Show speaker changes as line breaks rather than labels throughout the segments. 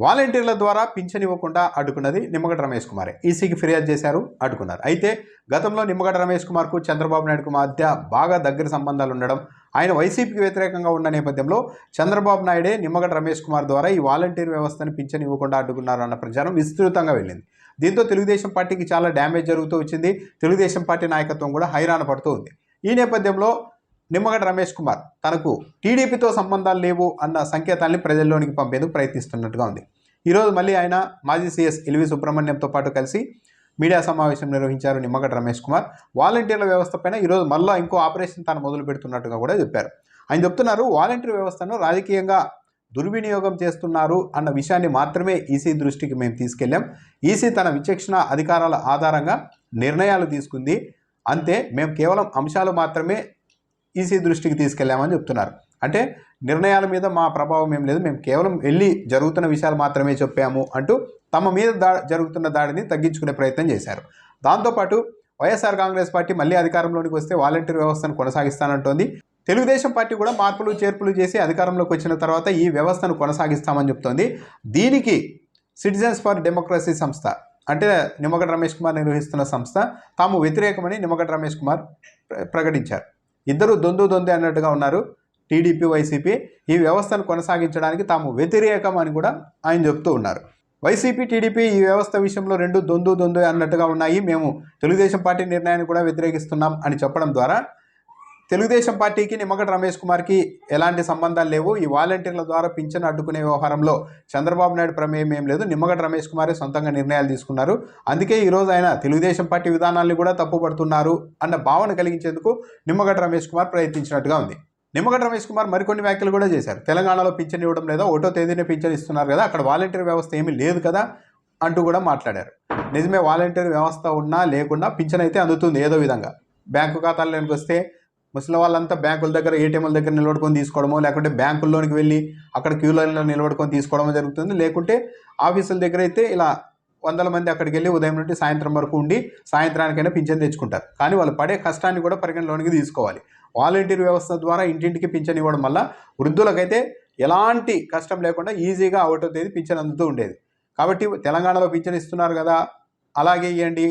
వాలంటీర్ల ద్వారా పింఛన్ ఇవ్వకుండా అడ్డుకున్నది నిమ్మగడ్డ రమేష్ కుమారే. ఈసీకి ఫిర్యాదు చేశారు, అడ్డుకున్నారు. అయితే గతంలో నిమ్మగడ్డ రమేష్ కుమార్కు చంద్రబాబు నాయుడుకు మధ్య బాగా దగ్గర సంబంధాలు ఉండడం, ఆయన వైసీపీకి వ్యతిరేకంగా ఉన్న నేపథ్యంలో చంద్రబాబు నాయుడే నిమ్మగడ్డ రమేష్ కుమార్ ద్వారా ఈ వాలంటీర్ వ్యవస్థను పింఛన్ ఇవ్వకుండా అడ్డుకున్నారు అన్న ప్రచారం విస్తృతంగా వెళ్ళింది. దీంతో తెలుగుదేశం పార్టీకి చాలా డ్యామేజ్ జరుగుతూ వచ్చింది. తెలుగుదేశం పార్టీ నాయకత్వం కూడా హైరాణ పడుతూ ఉంది. ఈ నేపథ్యంలో నిమ్మగడ్డ రమేష్ కుమార్ తనకు టీడీపీతో సంబంధాలు లేవు అన్న సంకేతాన్ని ప్రజల్లోనికి పంపేందుకు ప్రయత్నిస్తున్నట్టుగా ఉంది. ఈరోజు మళ్ళీ ఆయన మాజీ సీఎస్ ఎల్వి సుబ్రహ్మణ్యంతో పాటు కలిసి మీడియా సమావేశం నిర్వహించారు నిమ్మగడ్డ రమేష్ కుమార్. వాలంటీర్ల వ్యవస్థ పైన ఈరోజు మళ్ళీ ఇంకో ఆపరేషన్ తాను మొదలు పెడుతున్నట్టుగా కూడా చెప్పారు. ఆయన చెప్తున్నారు, వాలంటీర్ వ్యవస్థను రాజకీయంగా దుర్వినియోగం చేస్తున్నారు అన్న విషయాన్ని మాత్రమే ఈసీ దృష్టికి మేము తీసుకెళ్ళాం. ఈసీ తన విచక్షణ అధికారాల ఆధారంగా నిర్ణయాలు తీసుకుంది, అంతే. మేము కేవలం అంశాలు మాత్రమే ఈసీ దృష్టికి తీసుకెళ్లామని చెప్తున్నారు. అంటే నిర్ణయాల మీద మా ప్రభావం ఏం లేదు, మేము కేవలం వెళ్ళి జరుగుతున్న విషయాలు మాత్రమే చెప్పాము అంటూ తమ మీద జరుగుతున్న దాడిని తగ్గించుకునే ప్రయత్నం చేశారు. దాంతోపాటు వైఎస్ఆర్ కాంగ్రెస్ పార్టీ మళ్ళీ అధికారంలోనికి వస్తే వాలంటీర్ వ్యవస్థను కొనసాగిస్తానంటోంది. తెలుగుదేశం పార్టీ కూడా మార్పులు చేర్పులు చేసి అధికారంలోకి వచ్చిన తర్వాత ఈ వ్యవస్థను కొనసాగిస్తామని చెప్తోంది. దీనికి సిటిజన్స్ ఫర్ డెమోక్రసీ సంస్థ, అంటే నిమ్మగడ్డ రమేష్ కుమార్ నిర్వహిస్తున్న సంస్థ, తాము వ్యతిరేకమని నిమ్మగడ్డ రమేష్ కుమార్ ప్రకటించారు. ఇద్దరు దొందే అన్నట్టుగా ఉన్నారు టీడీపీ వైసీపీ. ఈ వ్యవస్థను కొనసాగించడానికి తాము వ్యతిరేకం అని కూడా ఆయన చెప్తూ ఉన్నారు. వైసీపీ టీడీపీ ఈ వ్యవస్థ విషయంలో రెండు దొందే అన్నట్టుగా ఉన్నాయి, మేము తెలుగుదేశం పార్టీ నిర్ణయాన్ని కూడా వ్యతిరేకిస్తున్నాం అని చెప్పడం ద్వారా తెలుగుదేశం పార్టీకి నిమ్మగడ్డ రమేష్ కుమార్కి ఎలాంటి సంబంధాలు లేవు, ఈ వాలంటీర్ల ద్వారా పింఛన్ అడ్డుకునే వ్యవహారంలో చంద్రబాబు నాయుడు ప్రమేయం ఏం లేదు, నిమ్మగడ్డ రమేష్ కుమారే సొంతంగా నిర్ణయాలు తీసుకున్నారు, అందుకే ఈరోజు ఆయన తెలుగుదేశం పార్టీ విధానాన్ని కూడా తప్పుపడుతున్నారు అన్న భావన కలిగించేందుకు నిమ్మగడ్డ రమేష్ కుమార్ ప్రయత్నించినట్టుగా ఉంది. నిమ్మగడ్డ రమేష్ కుమార్ మరికొన్ని వ్యాఖ్యలు కూడా చేశారు. తెలంగాణలో పింఛన్ ఇవ్వడం లేదా, 1వ తేదీనే పింఛన్ ఇస్తున్నారు కదా, అక్కడ వాలంటీర్ వ్యవస్థ ఏమీ లేదు కదా అంటూ కూడా మాట్లాడారు. నిజమే, వాలంటీర్ వ్యవస్థ ఉన్నా లేకుండా పింఛన్ అయితే అందుతుంది ఏదో విధంగా. బ్యాంకు ఖాతాల్లోకి వస్తే ముసలి వాళ్ళంతా బ్యాంకుల దగ్గర, ఏటీఎంల దగ్గర నిలబడుకొని తీసుకోవడమో, లేకుంటే బ్యాంకుల్లోనికి వెళ్ళి అక్కడ క్యూ లైన్లో నిలబడుకొని తీసుకోవడమో జరుగుతుంది. లేకుంటే ఆఫీసుల దగ్గర అయితే ఇలా వందల మంది అక్కడికి వెళ్ళి ఉదయం నుండి సాయంత్రం వరకు ఉండి సాయంత్రానికైనా పింఛన్ తెచ్చుకుంటారు. కానీ వాళ్ళు పడే కష్టాన్ని కూడా పరిగణలోనికి తీసుకోవాలి. వాలంటీర్ వ్యవస్థ ద్వారా ఇంటింటికి పింఛన్ ఇవ్వడం వల్ల వృద్ధులకైతే ఎలాంటి కష్టం లేకుండా ఈజీగా 1వ తేదీ పింఛన్ అందుతూ ఉండేది. కాబట్టి తెలంగాణలో పింఛన్ ఇస్తున్నారు కదా, అలాగే ఇవ్వండి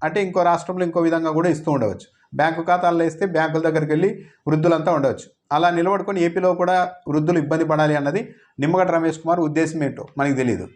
అంటే ఇంకో రాష్ట్రంలో ఇంకో విధంగా కూడా ఇస్తూ ఉండవచ్చు. బ్యాంకు ఖాతాల్లో వేస్తే బ్యాంకుల దగ్గరికి వెళ్ళి వృద్ధులంతా ఉండవచ్చు. అలా నిలబడుకొని ఏపీలో కూడా వృద్ధులు ఇబ్బంది పడాలి అన్నది నిమ్మగడ్డ రమేష్ కుమార్ ఉద్దేశం ఏంటో మనకు తెలియదు.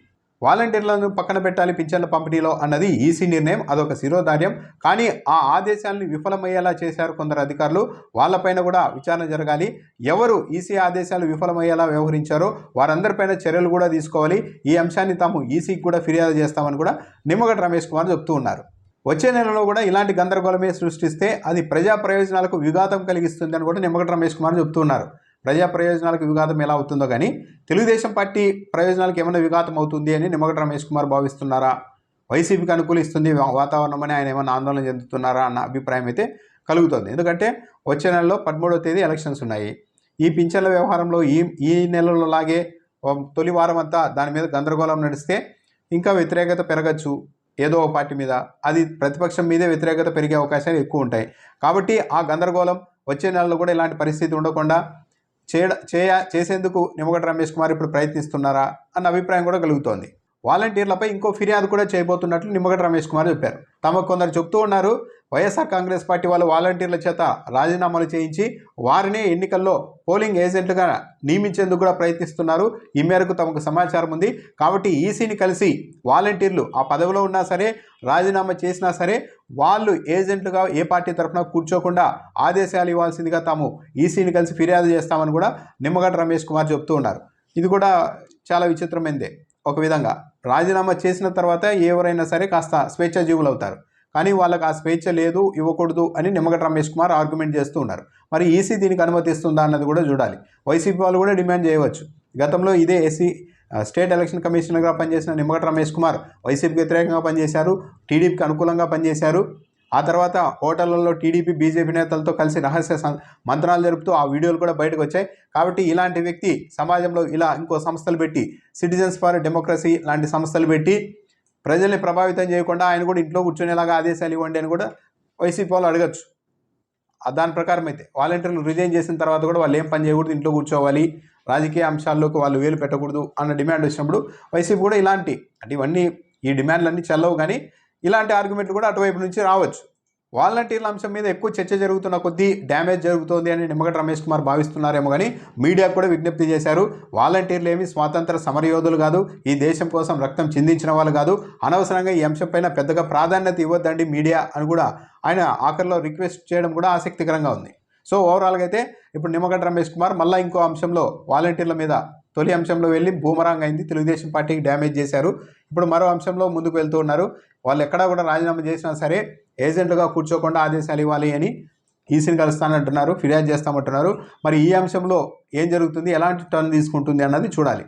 వాలంటీర్లను పక్కన పెట్టాలి పింఛన్ల పంపిణీలో అన్నది ఈసీ నిర్ణయం, అదొక శిరోధార్యం. కానీ ఆ ఆదేశాలను విఫలమయ్యేలా చేశారు కొందరు అధికారులు, వాళ్ళపైన కూడా విచారణ జరగాలి. ఎవరు ఈసీ ఆదేశాలు విఫలమయ్యేలా వ్యవహరించారో వారందరిపైన చర్యలు కూడా తీసుకోవాలి. ఈ అంశాన్ని తాము ఈసీకి కూడా ఫిర్యాదు చేస్తామని కూడా నిమ్మగడ్డ రమేష్ కుమార్ చెప్తూ ఉన్నారు. వచ్చే నెలలో కూడా ఇలాంటి గందరగోళమే సృష్టిస్తే అది ప్రజా ప్రయోజనాలకు విఘాతం కలిగిస్తుందని కూడా నిమ్మగడ్డ రమేష్ కుమార్ చెప్తున్నారు. ప్రజా ప్రయోజనాలకు విఘాతం ఎలా అవుతుందో కానీ తెలుగుదేశం పార్టీ ప్రయోజనాలకు ఏమైనా విఘాతం అవుతుంది అని నిమ్మగడ్డ రమేష్ కుమార్ భావిస్తున్నారా, వైసీపీకి అనుకూలిస్తుంది వాతావరణం అని ఆయన ఏమైనా ఆందోళన చెందుతున్నారా అన్న అభిప్రాయం అయితే కలుగుతుంది. ఎందుకంటే వచ్చే నెలలో 13వ తేదీ ఎలక్షన్స్ ఉన్నాయి. ఈ పింఛన్ల వ్యవహారంలో ఈ నెలలో లాగే తొలి వారం అంతా దాని మీద గందరగోళం నడిస్తే ఇంకా వ్యతిరేకత పెరగచ్చు ఏదో ఒక పార్టీ మీద, అది ప్రతిపక్షం మీదే వ్యతిరేకత పెరిగే అవకాశాలు ఎక్కువ ఉంటాయి. కాబట్టి ఆ గందరగోళం వచ్చే నెలలో కూడా ఇలాంటి పరిస్థితి ఉండకుండా చేసేందుకు నిమ్మగడ్డ రమేష్ కుమార్ ఇప్పుడు ప్రయత్నిస్తున్నారా అన్న అభిప్రాయం కూడా కలుగుతోంది. వాలంటీర్లపై ఇంకో ఫిర్యాదు కూడా చేయబోతున్నట్లు నిమ్మగడ్డ రమేష్ కుమార్ చెప్పారు. తమకు కొందరు చెప్తూ ఉన్నారు, వైఎస్ఆర్ కాంగ్రెస్ పార్టీ వాళ్ళు వాలంటీర్ల చేత రాజీనామాలు చేయించి వారినే ఎన్నికల్లో పోలింగ్ ఏజెంట్గా నియమించేందుకు కూడా ప్రయత్నిస్తున్నారు. ఈ మేరకు తమకు సమాచారం ఉంది. కాబట్టి ఈసీని కలిసి వాలంటీర్లు ఆ పదవిలో ఉన్నా సరే, రాజీనామా చేసినా సరే, వాళ్ళు ఏజెంట్లుగా ఏ పార్టీ తరఫున కూర్చోకుండా ఆదేశాలు ఇవ్వాల్సిందిగా తాము ఈసీని కలిసి ఫిర్యాదు చేస్తామని కూడా నిమ్మగడ్డ రమేష్ కుమార్ చెప్తూ ఉన్నారు. ఇది కూడా చాలా విచిత్రమైందే. ఒక విధంగా రాజీనామా చేసిన తర్వాత ఎవరైనా సరే కాస్త స్వేచ్ఛాజీవులు అవుతారు. కానీ వాళ్ళకి ఆ స్వేచ్ఛ లేదు, ఇవ్వకూడదు అని నిమ్మగడ్డ రమేష్ కుమార్ ఆర్గ్యుమెంట్ చేస్తూ ఉన్నారు. మరి ఈసీ దీనికి అనుమతిస్తుందా అన్నది కూడా చూడాలి. వైసీపీ వాళ్ళు కూడా డిమాండ్ చేయవచ్చు. గతంలో ఇదే స్టేట్ ఎలక్షన్ కమిషనర్గా పనిచేసిన నిమ్మగడ్డ రమేష్ కుమార్ వైసీపీకి వ్యతిరేకంగా పనిచేశారు, టీడీపీకి అనుకూలంగా పనిచేశారు. ఆ తర్వాత హోటళ్లలో టీడీపీ బీజేపీ నేతలతో కలిసి రహస్య మంత్రాలు జరుపుతూ ఆ వీడియోలు కూడా బయటకు వచ్చాయి. కాబట్టి ఇలాంటి వ్యక్తి సమాజంలో ఇలా ఇంకో సంస్థలు పెట్టి, సిటిజన్స్ ఫర్ డెమోక్రసీ లాంటి సంస్థలు పెట్టి ప్రజల్ని ప్రభావితం చేయకుండా ఆయన కూడా ఇంట్లో కూర్చునేలాగా ఆదేశాలు ఇవ్వండి అని కూడా వైసీపీ వాళ్ళు అడగచ్చు. దాని ప్రకారం అయితే వాలంటీర్లు రిజైన్ చేసిన తర్వాత కూడా వాళ్ళు ఏం పని చేయకూడదు, ఇంట్లో కూర్చోవాలి రాజకీయ అంశాల్లోకి వాళ్ళు వేలు పెట్టకూడదు అన్న డిమాండ్ వచ్చినప్పుడు వైసీపీ కూడా ఇలాంటి అంటే ఇవన్నీ ఈ డిమాండ్లన్నీ చెల్లవు, కానీ ఇలాంటి ఆర్గ్యుమెంట్లు కూడా అటువైపు నుంచి రావచ్చు. వాలంటీర్ల అంశం మీద ఎక్కువ చర్చ జరుగుతున్న కొద్దీ డ్యామేజ్ జరుగుతోంది అని నిమ్మగడ్డ రమేష్ కుమార్ భావిస్తున్నారేమో, కానీ మీడియాకు కూడా విజ్ఞప్తి చేశారు. వాలంటీర్లు ఏమి స్వాతంత్ర సమరయోధులు కాదు, ఈ దేశం కోసం రక్తం చిందించిన వాళ్ళు కాదు, అనవసరంగా ఈ అంశంపైన పెద్దగా ప్రాధాన్యత ఇవ్వద్దండి మీడియా అని కూడా ఆయన ఆఖరిలో రిక్వెస్ట్ చేయడం కూడా ఆసక్తికరంగా ఉంది. సో ఓవరాల్గా అయితే ఇప్పుడు నిమ్మగడ్డ రమేష్ కుమార్ మళ్ళీ ఇంకో అంశంలో వాలంటీర్ల మీద తొలి అంశంలో వెళ్ళి బూమరాంగ్ అయింది, తెలుగుదేశం పార్టీకి డ్యామేజ్ చేశారు. ఇప్పుడు మరో అంశంలో ముందుకు వెళ్తూ ఉన్నారు. వాళ్ళు ఎక్కడా కూడా రాజీనామా చేసినా సరే ఏజెంట్లుగా కూర్చోకుండా ఆదేశాలు ఇవ్వాలి అని ఈసీని కలుస్తానంటున్నారు, ఫిర్యాదు చేస్తామంటున్నారు. మరి ఈ అంశంలో ఏం జరుగుతుంది, ఎలాంటి టర్న్ తీసుకుంటుంది అన్నది చూడాలి.